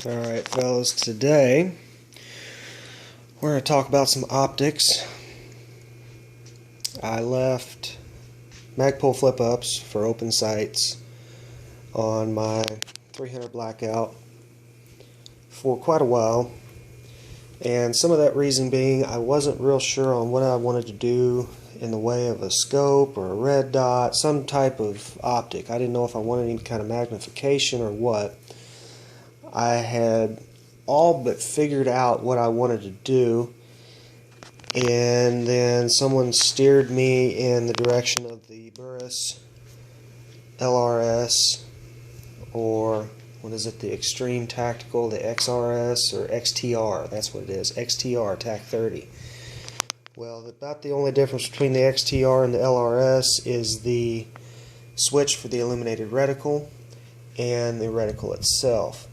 Alright fellas, today we're going to talk about some optics. I left Magpul flip-ups for open sights on my 300 blackout for quite a while, and some of that reason being I wasn't real sure on what I wanted to do in the way of a scope or a red dot, some type of optic. I didn't know if I wanted any kind of magnification or what. I had all but figured out what I wanted to do, and then someone steered me in the direction of the Burris LRS, or what is it, the Extreme Tactical, the XRS or XTR, that's what it is, XTR tac-30. Well, about the only difference between the XTR and the LRS is the switch for the illuminated reticle and the reticle itself.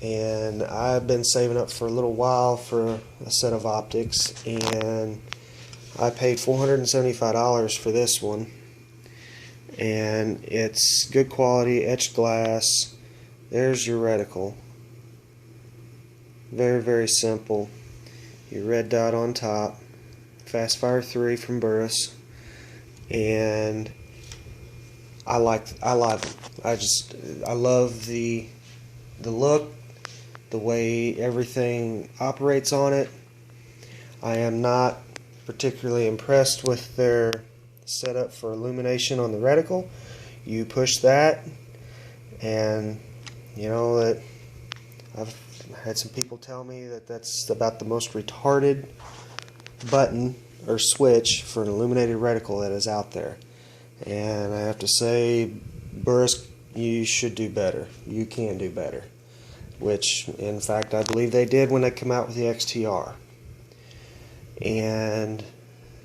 And I've been saving up for a little while for a set of optics, and I paid $475 for this one, and it's good quality etched glass. There's your reticle, very simple. Your red dot on top, fast fire 3 from Burris, and I love it. I love the look, the way everything operates on it. I am not particularly impressed with their setup for illumination on the reticle. You push that, and you know that I've had some people tell me that that's about the most retarded button or switch for an illuminated reticle that is out there. And I have to say, Burris, you should do better. You can do better. Which, in fact, I believe they did when they come out with the XTR. And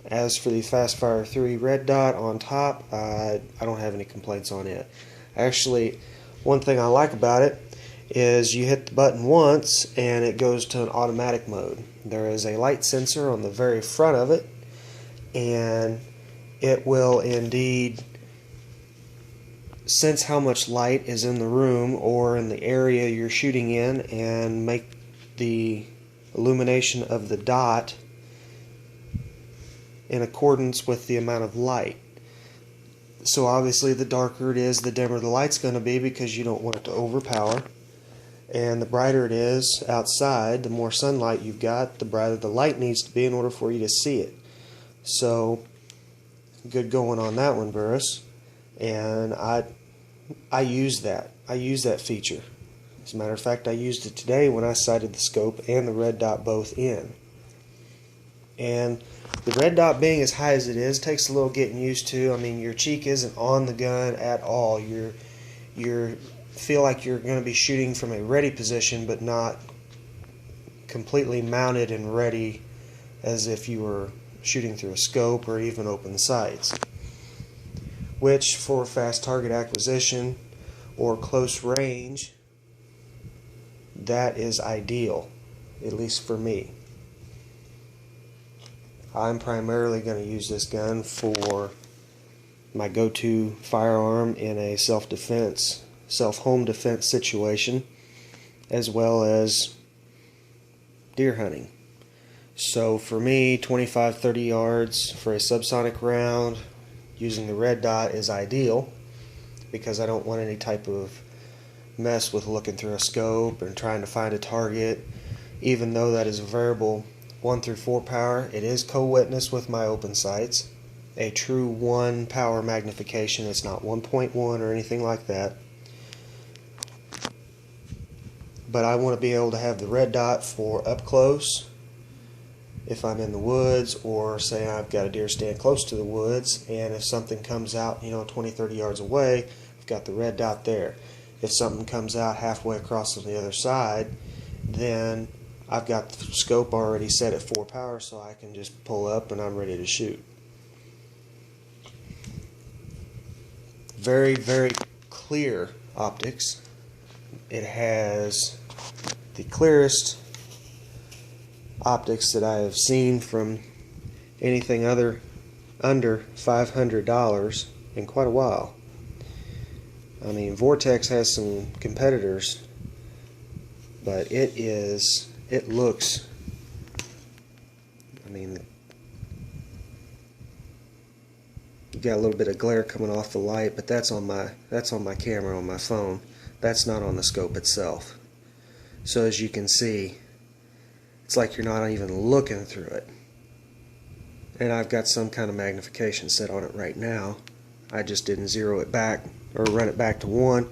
as for the Fast Fire 3 red dot on top, I don't have any complaints on it. Actually, one thing I like about it is you hit the button once and it goes to an automatic mode. There is a light sensor on the very front of it, and it will indeed sense how much light is in the room or in the area you're shooting in and make the illumination of the dot in accordance with the amount of light. So obviously the darker it is, the dimmer the light's going to be, because you don't want it to overpower. And the brighter it is outside, the more sunlight you've got, the brighter the light needs to be in order for you to see it. So good going on that one, Burris. And I use that. I use that feature. As a matter of fact, I used it today when I sighted the scope and the red dot both in. And the red dot being as high as it is takes a little getting used to. I mean, your cheek isn't on the gun at all. You're feel like you're going to be shooting from a ready position, but not completely mounted and ready as if you were shooting through a scope or even open sights. Which, for fast target acquisition or close range, that is ideal, at least for me. I'm primarily going to use this gun for my go-to firearm in a self-defense, self-home defense situation, as well as deer hunting. So for me, 25-30 yards for a subsonic round using the red dot is ideal, because I don't want any type of mess with looking through a scope and trying to find a target. Even though that is a variable 1 through 4 power, it is co-witness with my open sights. A true 1 power magnification. It's not 1.1 or anything like that. But I want to be able to have the red dot for up close if I'm in the woods, or say I've got a deer stand close to the woods, and if something comes out 20-30 yards away, I've got the red dot there. If something comes out halfway across on the other side, then I've got the scope already set at 4 power, so I can just pull up and I'm ready to shoot. Very clear optics. It has the clearest optics that I have seen from anything under $500 in quite a while. I mean, Vortex has some competitors but it looks, I mean, you got a little bit of glare coming off the light, but that's on my camera on my phone. That's not on the scope itself. So as you can see, it's like you're not even looking through it. And I've got some kind of magnification set on it right now. I just didn't zero it back or run it back to 1,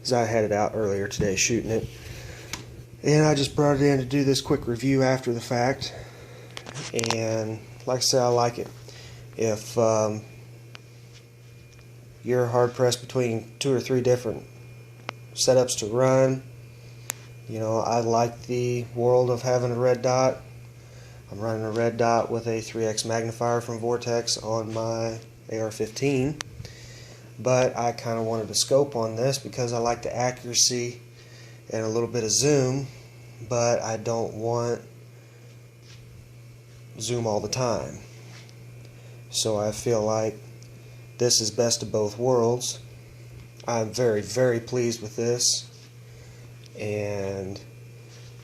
as I had it out earlier today shooting it. And I just brought it in to do this quick review after the fact. And like I said, I like it. If you're hard pressed between 2 or 3 different setups to run, you know, I like the world of having a red dot. I'm running a red dot with a 3x magnifier from Vortex on my AR-15, but I kind of wanted to scope on this because I like the accuracy and a little bit of zoom, but I don't want zoom all the time. So I feel like this is best of both worlds. I'm very, very pleased with this and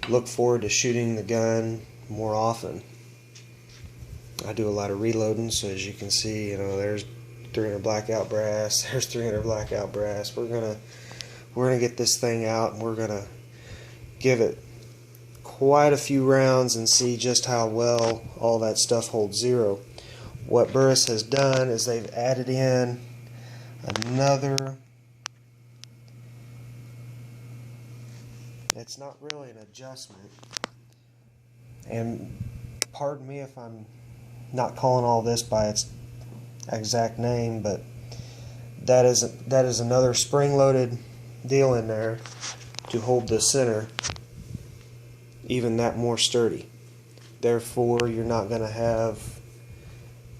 look forward to shooting the gun more often. I do a lot of reloading, so as you can see, you know, there's 300 blackout brass, there's 300 blackout brass. We're gonna get this thing out, and we're gonna give it quite a few rounds and see just how well all that stuff holds zero. What Burris has done is they've added in another, it's not really an adjustment, and pardon me if I'm not calling all this by its exact name, but that is another spring-loaded deal in there to hold the center even that more sturdy. Therefore, you're not going to have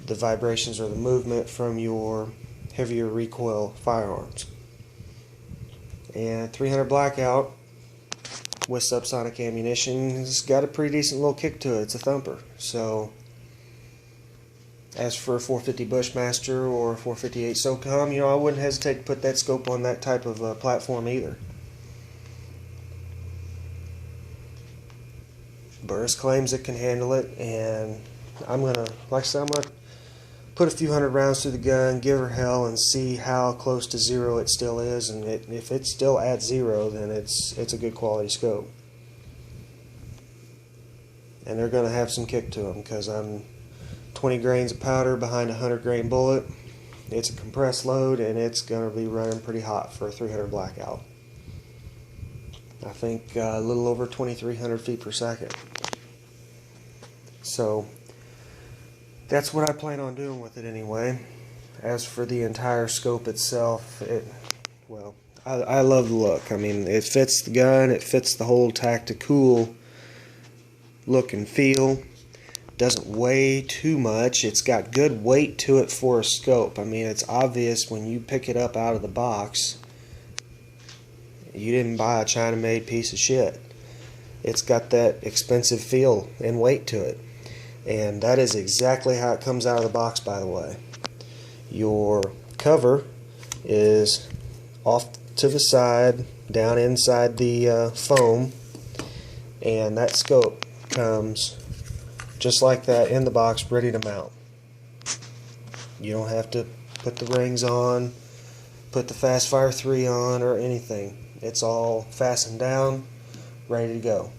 the vibrations or the movement from your heavier recoil firearms. And 300 blackout with subsonic ammunition has got a pretty decent little kick to it. It's a thumper. So as for a 450 Bushmaster or a 458 SOCOM, you know, I wouldn't hesitate to put that scope on that type of platform either. Burris claims it can handle it, and I'm gonna, like I said, I'm gonna put a few hundred rounds through the gun, give her hell, and see how close to zero it still is. And if it's still at zero, then it's a good quality scope. And they're gonna have some kick to them because I'm 20 grains of powder behind a 100 grain bullet. It's a compressed load, and it's gonna be running pretty hot for a 300 blackout. I think a little over 2,300 feet per second. So that's what I plan on doing with it anyway. As for the entire scope itself, well, I love the look. I mean, it fits the gun, it fits the whole tactical look and feel. Doesn't weigh too much. It's got good weight to it for a scope. I mean, it's obvious when you pick it up out of the box. You didn't buy a China-made piece of shit. It's got that expensive feel and weight to it. And that is exactly how it comes out of the box, by the way. Your cover is off to the side, down inside the foam, and that scope comes just like that in the box, ready to mount. You don't have to put the rings on, put the Fastfire 3 on, or anything. It's all fastened down, ready to go.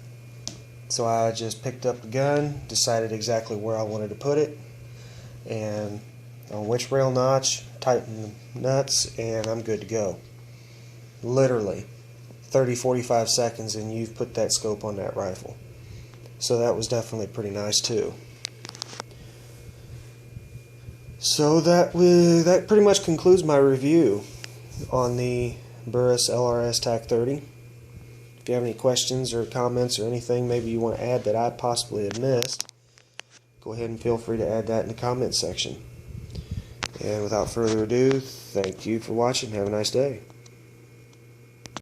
So I just picked up the gun, decided exactly where I wanted to put it, and on which rail notch, tighten the nuts, and I'm good to go. Literally 30-45 seconds and you've put that scope on that rifle. So that was definitely pretty nice too. So that pretty much concludes my review on the Burris LRS tac-30. If you have any questions or comments or anything maybe you want to add that I possibly had missed, go ahead and feel free to add that in the comment section. And without further ado, thank you for watching. Have a nice day.